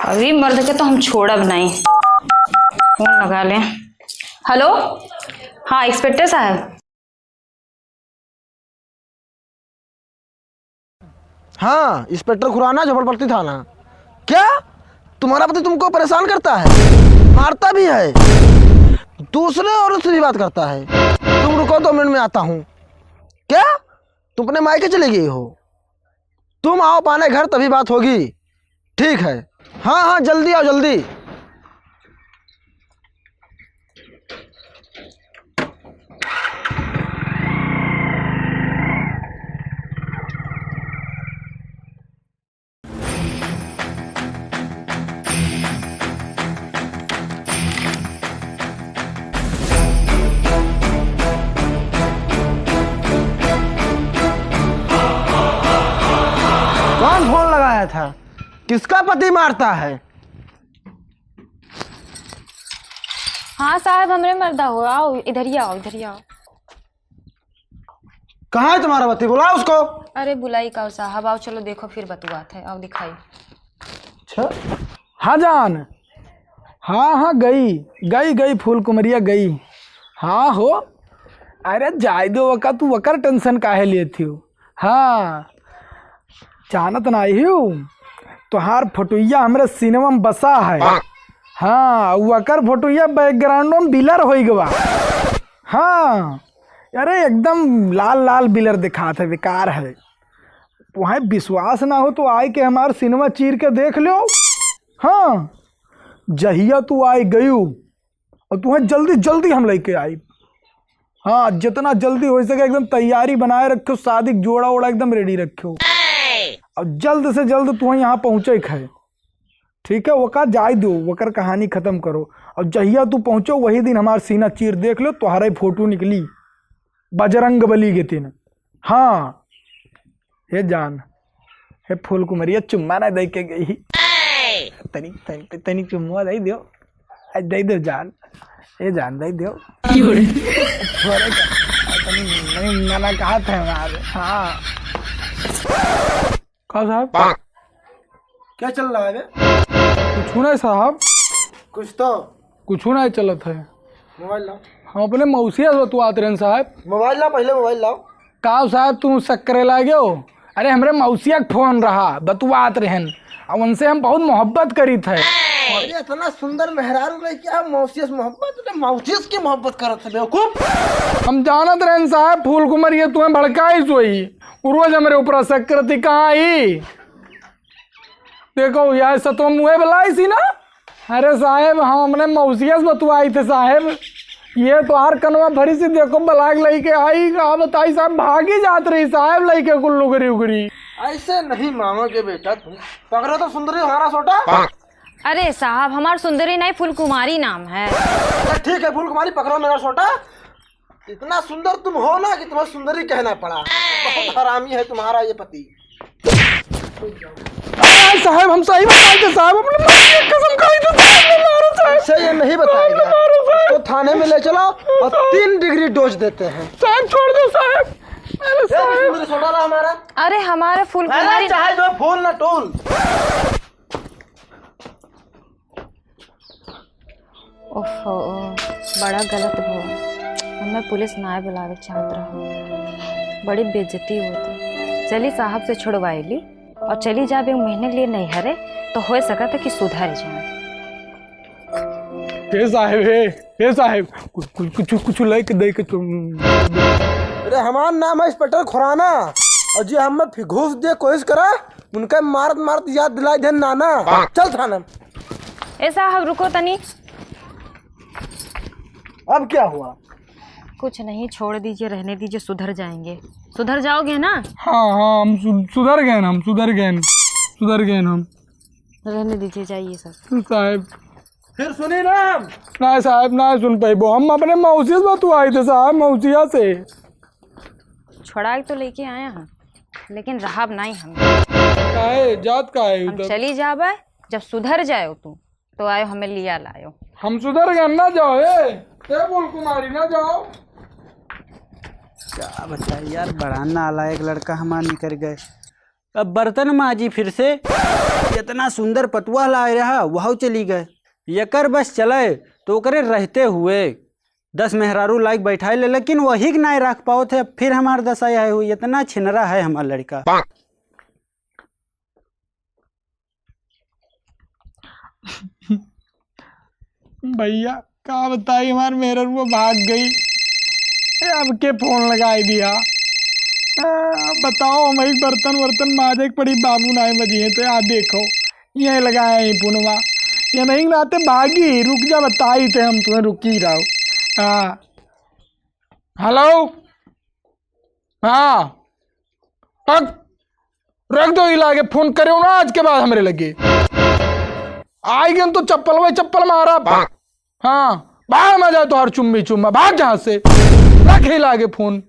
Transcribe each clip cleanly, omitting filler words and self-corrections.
अभी मर्द के तो हम छोड़ब नहीं। फोन लगा लें। हेलो, हाँ इंस्पेक्टर साहब। हाँ, इंस्पेक्टर खुराना, झोपड़पट्टी थाना। क्या तुम्हारा पति तुमको परेशान करता है, मारता भी है, दूसरे औरत से भी बात करता है? तुम रुको, 2 मिनट में आता हूँ। क्या तुम अपने मायके चले गई हो? तुम आओ पाने घर, तभी बात होगी। ठीक है, हाँ हाँ जल्दी आओ जल्दी। कौन फोन लगाया था? किसका पति मारता है? हाँ साहब, हमरे मर्दा हो। आओ इधर ही आओ, इधर ही आओ। कहाँ है तुम्हारा पति? बुलाओ उसको। अरे बुलाई का साहब, आओ चलो देखो फिर बतुआत है। आओ दिखाई। अच्छा हाँ जान, हाँ हाँ गई फूल कुमरिया गई। हाँ हो, अरे जाय दो वका, तू वकर टेंशन काहे लेती हो? हाँ जानत नहीं हूँ, तुहार फोटोइया हमरे सिनेमा में बसा है। हाँ वकर फोटोइया बैकग्राउंड में बिलर हो गवा। हाँ अरे एकदम लाल लाल बिलर दिखात है, बेकार है। तुम्हें विश्वास ना हो तो आए के हमारे सिनेमा चीर के देख लो। हाँ जहिया तू आई गई और तुम्हें जल्दी जल्दी हम लेके आई। हाँ जितना जल्दी हो सके एकदम तैयारी बनाए रखो, शादी जोड़ा ओड़ा एकदम रेडी रखो और जल्द से जल्द तुम्हें यहाँ पहुँचे है। ठीक है, वका जाए दो, वकर कहानी खत्म करो और जहिया तू पहुँचो वही दिन हमारा सीना चीर देख लो। तुम्हारा फोटो निकली बजरंग बली के दिन। हाँ हे जान, हे फूल कुमरिया चुम्मा ना दे के गई। तनी चुम्मा दे दो, दे दो जान, ये जान दे दो। मना कहा था हमारे। हाँ कहा साहब, क्या चल रहा है? कुछ नहीं साहब, कुछ नहीं चलत है। मोबाइल लाओ। हम अपने मौसिया से बतुआत रहे साहब। मोबाइल लाओ, पहले मोबाइल लाओ। का साहब तुम शक्कर लागे हो? अरे हमरे मौसिया के फोन रहा, बतुआत रहन और उनसे हम बहुत मोहब्बत करी थे। अरे इतना सुंदर मेहरारू रही, क्या मौसिया से मोहब्बत? मौसिया की मोहब्बत करत है बेवकूफ। हम जानत रहे साहब, फूल कुमार ये तुम्हें भड़काई सोई, रोज हमारे ऊपर शक करती। कहाँ आई देखो यार, सतवा मुँह बुलाई सी ना। अरे साहेब हम अपने मौसिया से बतुआई थे साहेब, ये तो हर कनवा भरी सी देखो बलाग लेके आई। कहा बताई साहब, भागी जात रही साहब लेके गुल्लू गरी उगरी। ऐसे नहीं मांगोगे बेटा, तुम पकड़ो तो सुंदरी हमारा सोटा। अरे साहब हमार सुंदरी नहीं, फूल कुमारी नाम है। ठीक है फूल कुमारी, पकड़ो मेरा सोटा। इतना सुंदर तुम हो ना कि तुम्हें सुंदरी कहना पड़ा। बहुत हरामी है तुम्हारा ये पति। साहब हम सही बताए थे साहब, अपने कसम खाई थी साहब। ऐसे ये नहीं बताएगा तो थाने में ले चलो और 3 डिग्री डोज देते हैं। साहब छोड़ दो साहब। अरे साहब सोटा ना हमारा। अरे हमारे फूल कुमारी चाहे जो फूल ना टोल। ओफो, बड़ा गलत हुआ। हमें पुलिस ना बुलावे चाहत रहा, बड़ी बेइज्जती होती। चली साहब से छुड़वाई ली और चली जाब 1 महीने के लिए नहीं हरे तो हो सका था कि सुधर जाए। हे साहब कुछ लेके दे के तुम। अरे हमारा नाम है इंस्पेक्टर खुराना और जी हम घूस दे कोशिश करा, उनका मारत याद दिलाई दे नाना। चल थाना। ए साहब रुको तनी। अब क्या हुआ? कुछ नहीं, छोड़ दीजिए, रहने दीजिए, सुधर जाएंगे। सुधर जाओगे ना? हाँ हम सुधर गए, हम सुधर गए हम। रहने दीजिए, जाइए सब। साहब फिर सुनी ना हम? ना साहब ना सुन पाई, हम अपने मौसिया से बतुआए थे साहब, मौसिया से छुड़ा तो लेके आया हम, लेकिन रहा नहीं हम। काहे जात का है? हम चली जाबे, जब सुधर जाए तू तो आयो हमें लिया लायो। हम सुधर गए ना, जाओ फूल कुमारी ना जाओ। क्या बताए यार, बड़ा नालायक लड़का हमारा निकल गए। अब बर्तन माजी फिर से। इतना सुंदर पतुआ लाए रहा वह चली गए। यकर बस चले तो करे रहते हुए 10 मेहरारू लाइक बैठाए ले, लेकिन वही के नहीं रख पाओ थे। फिर हमार दशा है हुई, इतना छिनरा है हमारा लड़का। भैया का बताई हमार मेहर वो भाग गई। अब के फोन लगाई दिया। बताओ हम एक बर्तन वर्तन माजे पड़ी बाबू नाई बजिए तो यार देखो ये लगाया ही पुनवा ये नहीं लाते भागी। रुक जा बताई थे हम तुम्हें, रुक ही रहो। हाँ हेलो, हाँ रख दो ही लागे फोन करे ना आज के बाद हमारे लगे आई गए तो चप्पल वही चप्पल मारा। हाँ बाहर में जाए तो हर चुम्बी चुम्मा भाग जहां से, रख ही लागे फोन।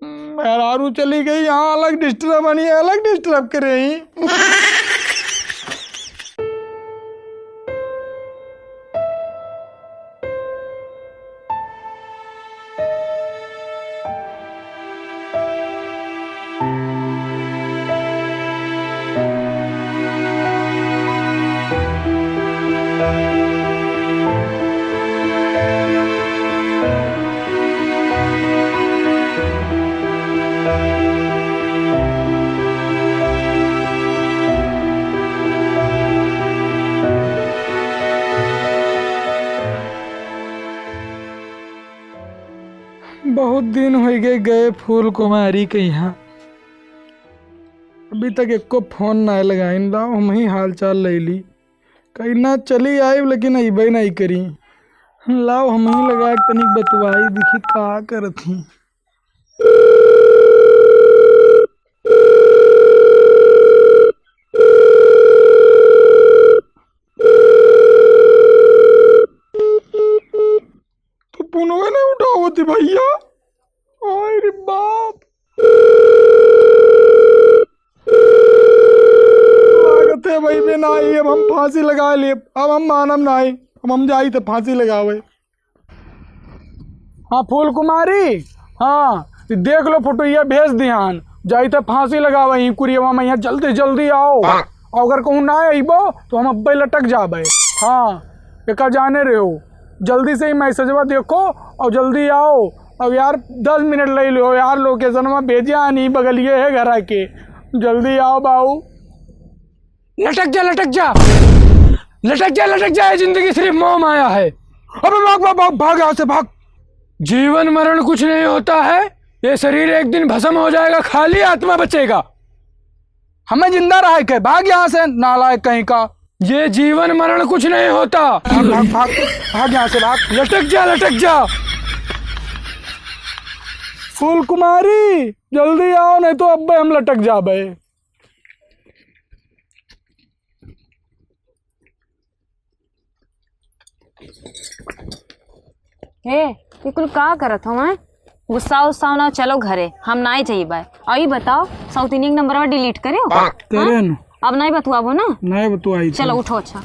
मेहरारू चली गई, यहाँ अलग डिस्टर्ब बनी, अलग डिस्टर्ब करे ही। बहुत दिन हो गए फूल कुमारी के यहाँ, अभी तक एको फोन ना लगाइन। लाओ हम ही हाल चाल ले ली, कहीं ना चली आई लेकिन अबे नहीं करी। लाओ हम ही लगा तनिक बतवाई दिखी का करती। तो पुनवे नहीं उठाओ थी भैया, अरे बाप लागत है भाई में नहीं। अब हम फांसी लगा लिए, अब हम मानम नहीं, अब हम जाई तो फांसी लगावे। हाँ फूल कुमारी, हाँ देख लो फोटो ये भेज ध्यान, जाई तो फांसी लगावे कुरियवा में। यहाँ जल्दी जल्दी आओ, अगर कहूँ ना अबो तो हम अब्बे लटक जाबे। हाँ एक जाने रहे हो, जल्दी से ही मैसेजवा देखो और जल्दी आओ। अब यार 10 मिनट ले लो यार, लोकेशन में भेजा नहीं, बगलिए है घर आके, जल्दी आओ बाऊ। लटक जा लटक जा लटक जा लटक जा, जिंदगी सिर्फ मोह माया है। अबे भाग भाग भाग भाग यहाँ से भाग। जीवन मरण कुछ नहीं होता है, ये शरीर एक दिन भस्म हो जाएगा, खाली आत्मा बचेगा। हमें जिंदा रहा है, भाग यहाँ से नालायक कहीं का। ये जीवन मरण कुछ नहीं होता, भाग भाग भाग भाग यहाँ से भाग। लटक जा लटक जा। फूल कुमारी जल्दी आओ, नहीं तो अब हम लटक जाबे। ये कुल का करत हो? मैं गुस्सा उस्सा ना, चलो घरे, हम ना चाहिए बाय। आई बताओ साउथ इंडियन नंबर में डिलीट करे हो? करे न अब नहीं बतुआबो ना? नहीं बतुआई। चलो उठो। अच्छा